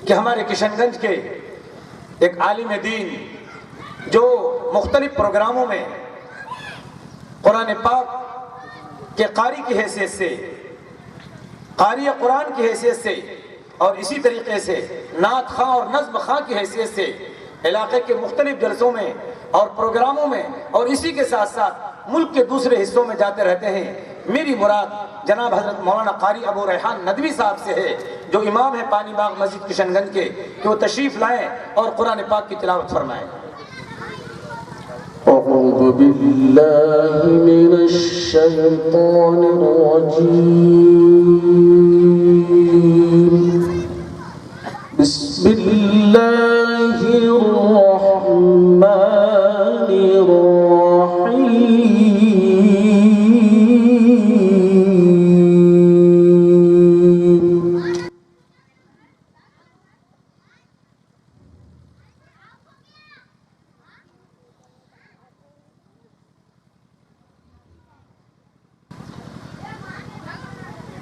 کہ ہمارے کشن گنج کے ایک عالم دین جو مختلف پروگراموں میں قرآن پاک کے قاری کی حیثیت سے، قاری قرآن کی حیثیت سے، اور اسی طریقے سے نعت خواں اور نظم خواں کی حیثیت سے علاقے کے مختلف جلسوں میں اور پروگراموں میں اور اسی کے ساتھ ساتھ ملک کے دوسرے حصوں میں جاتے رہتے ہیں. میری مراد جناب حضرت مولانا قاری ابو ریحان ندوی صاحب سے ہے، جو امام ہے پانی باغ مسجد کشن گنج کے، کہ وہ تشریف لائیں اور قرآن پاک کی تلاوت فرمائیں. أعوذ بالله من الشيطان الرجيم. بسم الله الرحمن الرحيم.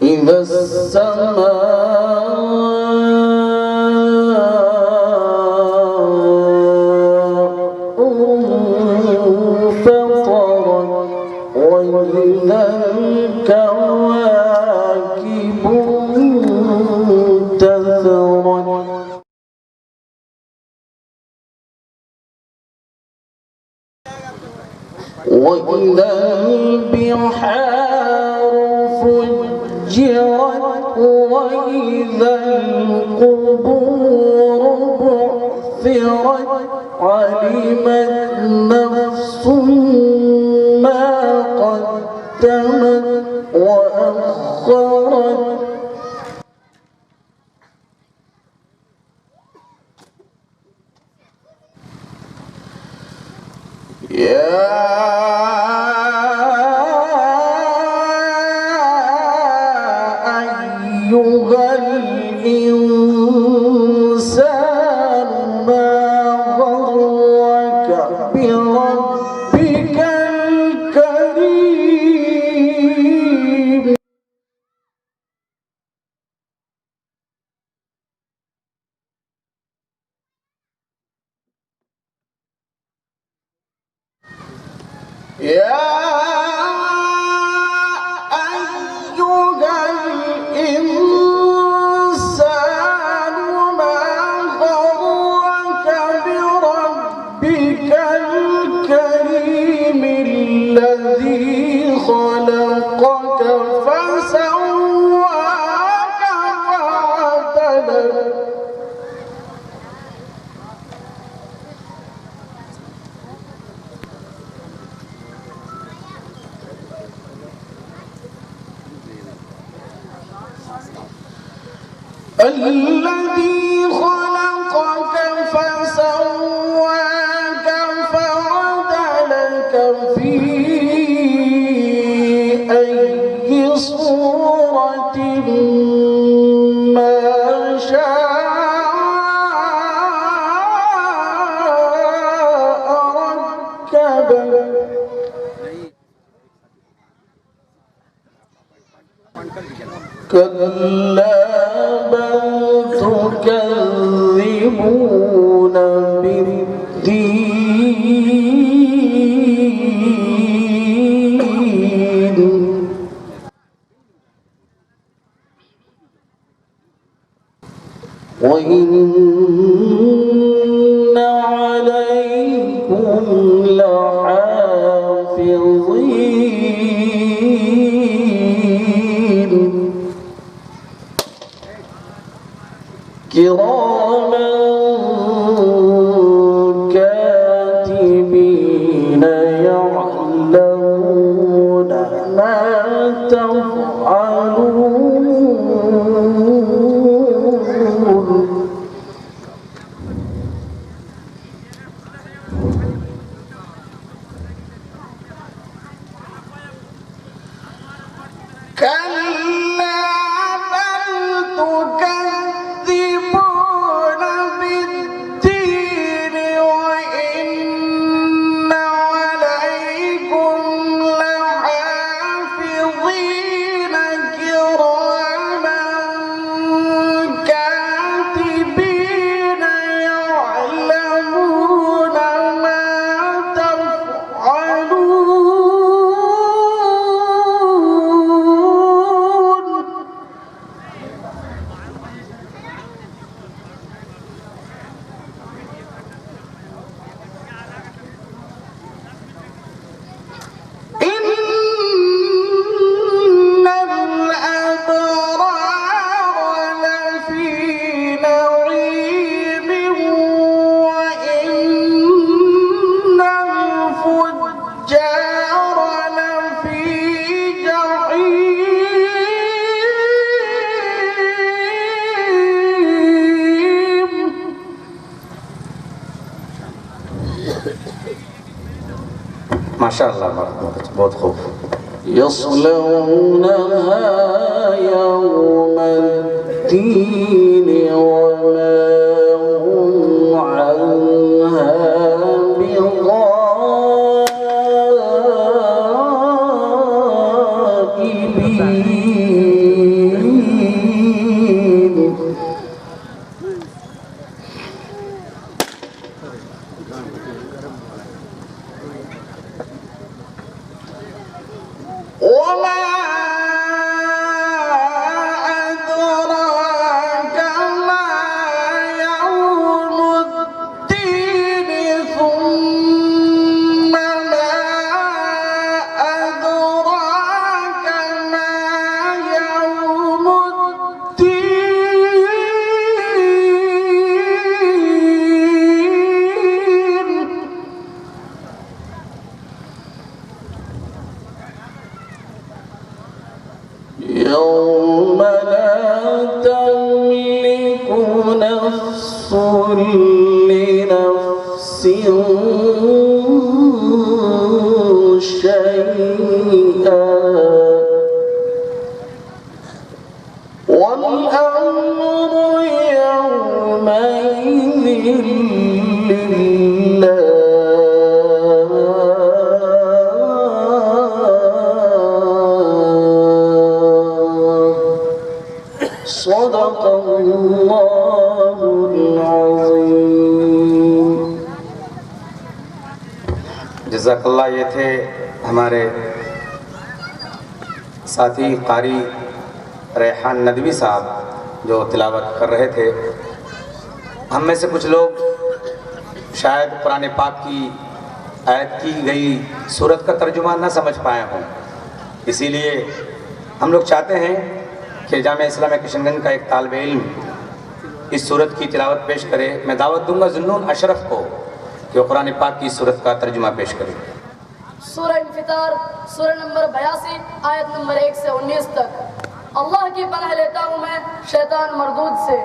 إذا السماء انفطرت وإذا الكواكب انتثرت وإذا البحار فجرت وإذا القبور بعثرت علمت نفس ما قدمت وأخرت. أيها الإنسان ما غرك بربك الكريم. يا أيها الإنسان ما غرك بربك الكريم الذي خلقك فسواك فعدلك. الذي خلقك فسواك فعدلك في أي صورة ما شاء ركبك. كلا بل تكذبون بالدين وإن عليكم لحافظين كراما كاتبين يعلمون ما تفعلون. كلا بل تكذبون माशाअल्लाह, बहुत खूब। يصلونها يوم الدين وما هم عنها بغائبين. وما أدراك ما يوم الدين ثم ما أدراك ما يوم الدين. يوم لا تملك نفس لنفس شيئا والأمر يومئذ لله. صدق الله العظيم. जज़ाकल्लाह। ये थे हमारे साथी कारी रेहान नदवी साहब जो तिलावत कर रहे थे। हम में से कुछ लोग शायद कुरान पाक की आयत की गई सूरत का तर्जुमा ना समझ पाए हों, इसीलिए हम लोग चाहते हैं कि जामिया इस्लामिया किशनगंज का एक तालिब इल्म इस सूरत की तिलावत पेश करे। मैं दावत दूंगा जुन्नून अशरफ को कि वो कुरान पाक की सूरत का तर्जुमा पेश करे। सूरह इंफितार, सूरह नंबर 82, आयत नंबर 1 से 19 तक। अल्लाह की पनाह लेता हूँ मैं शैतान मरदूद से।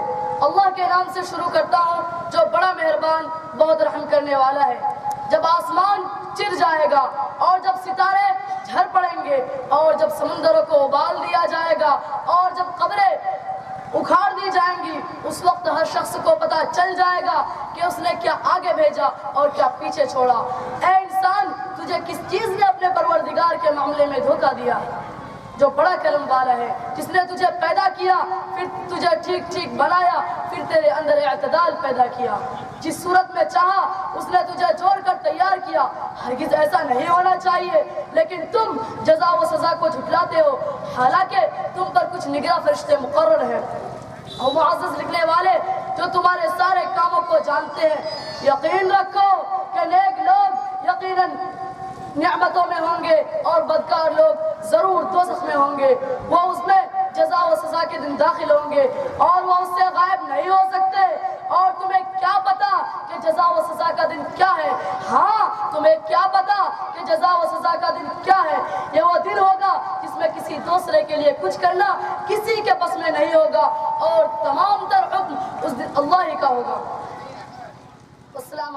अल्लाह के नाम से शुरू करता हूँ जो बड़ा मेहरबान बहुत रहम करने वाला है। जब आसमान चिर जाएगा और जब सितारे झड़ पड़ेंगे और जब समुंदरों को उबाल दिया जाएगा और जब कब्रें उखाड़ दी जाएंगी, उस वक्त हर शख्स को पता चल जाएगा कि उसने क्या आगे भेजा और क्या पीछे छोड़ा। ऐ इंसान, तुझे किस चीज़ ने अपने परवरदिगार के मामले में धोखा दिया? जो बड़ा करम वाला है, जिसने तुझे पैदा किया, फिर तुझे ठीक ठीक बनाया, फिर तेरे अंदर इत्तेदाल पैदा किया। जिस सूरत में चाहा उसने तुझे जोड़कर तैयार किया। हरगिज़ ऐसा नहीं होना चाहिए, लेकिन तुम जज़ा व सज़ा को झुठलाते हो, हालांकि तुम पर कुछ निगरां फरिश्ते मुकर्रर हैं। और मुअज़्ज़ज़ लिखने वाले जो तुम्हारे सारे कामों को जानते हैं, यकीन रखो कि नेक लोग यकीनन नियामतों में होंगे और बदकार लोग जरूर दोज़ख में होंगे। वो उसमें जज़ा व सज़ा के दिन दाखिल होंगे और वो उससे गायब नहीं हो सकते। और तुम्हें क्या पता कि जज़ा व सज़ा का दिन क्या है? हाँ, तुम्हें क्या पता कि जज़ा व सज़ा का दिन क्या है? ये वो दिन होगा जिसमें किसी दूसरे के लिए कुछ करना किसी के बस में नहीं होगा और तमाम तर हुक्म उस दिन अल्लाह ही का होगा। अस्सलाम।